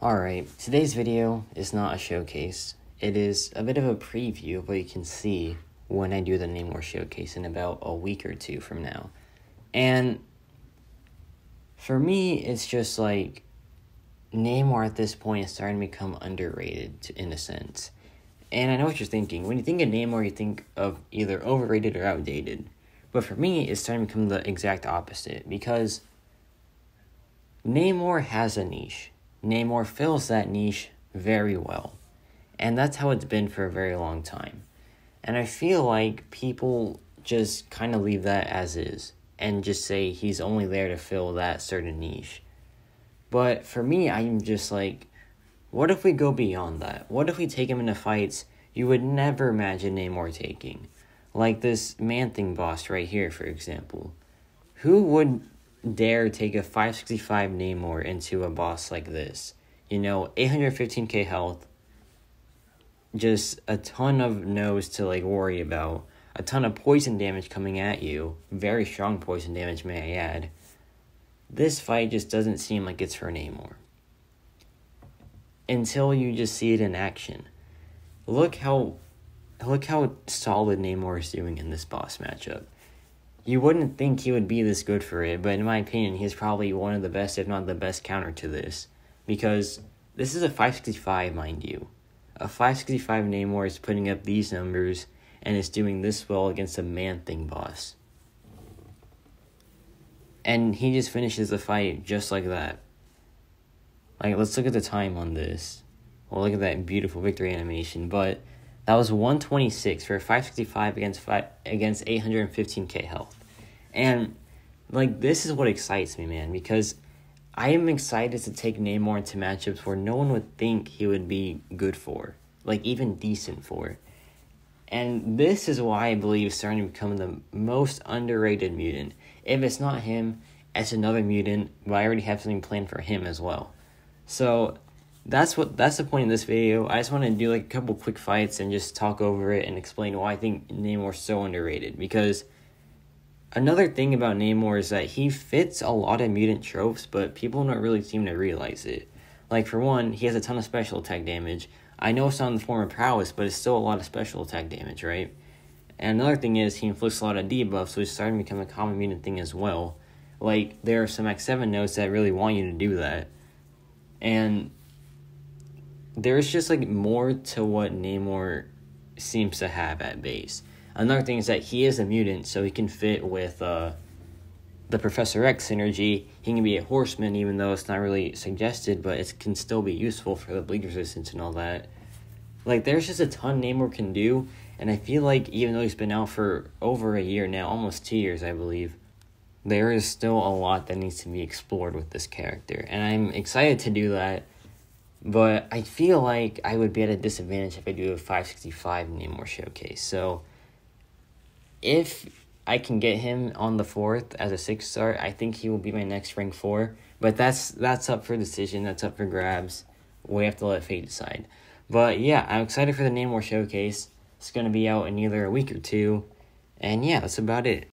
Alright, today's video is not a showcase. It is a bit of a preview of what you can see when I do the Namor showcase in about a week or two from now. And for me, it's just like Namor at this point is starting to become underrated in a sense. And I know what you're thinking. When you think of Namor, you think of either overrated or outdated. But for me, it's starting to become the exact opposite because Namor has a niche. Namor fills that niche very well. And that's how it's been for a very long time. And I feel like people just kind of leave that as is and just say he's only there to fill that certain niche. But for me, I'm just like, what if we go beyond that? What if we take him into fights you would never imagine Namor taking? Like this Man-Thing boss right here, for example. Who would dare take a 565 Namor into a boss like this? 815k health, just a ton of no's to worry about, a ton of poison damage coming at you, very strong poison damage, may I add. This fight just doesn't seem like it's for Namor until you just see it in action. Look how solid Namor is doing in this boss matchup. You wouldn't think he would be this good for it, but in my opinion, he's probably one of the best, if not the best, counter to this. Because this is a 565, mind you. A 565 Namor is putting up these numbers and is doing this well against a Man-Thing boss. And he just finishes the fight just like that. Let's look at the time on this. Well, look at that beautiful victory animation, but that was 126 for a 565 against 815k health. And, this is what excites me, man, because I am excited to take Namor into matchups where no one would think he would be good for, even decent for. And this is why I believe he's starting to become the most underrated mutant. If it's not him, it's another mutant, but I already have something planned for him as well. So that's the point of this video. I just want to do a couple quick fights and just talk over it and explain why I think Namor's so underrated. Because another thing about Namor is that he fits a lot of mutant tropes, but people don't really seem to realize it. For one, he has a ton of special attack damage. I know it's not in the form of prowess, but it's still a lot of special attack damage, right? And another thing is he inflicts a lot of debuffs, so it's starting to become a common mutant thing as well. There are some X7 notes that really want you to do that. And there's just more to what Namor seems to have at base. Another thing is that he is a mutant, so he can fit with the Professor X synergy. He can be a horseman, even though it's not really suggested, but it can still be useful for the bleed resistance and all that. There's just a ton Namor can do, and I feel like even though he's been out for over a year now, almost 2 years, I believe, there is still a lot that needs to be explored with this character, and I'm excited to do that. But I feel like I would be at a disadvantage if I do a 565 Namor showcase. So if I can get him on the 4th as a 6-star, I think he will be my next rank 4. But that's up for decision. That's up for grabs. We have to let fate decide. But yeah, I'm excited for the Namor showcase. It's going to be out in either a week or two. And yeah, that's about it.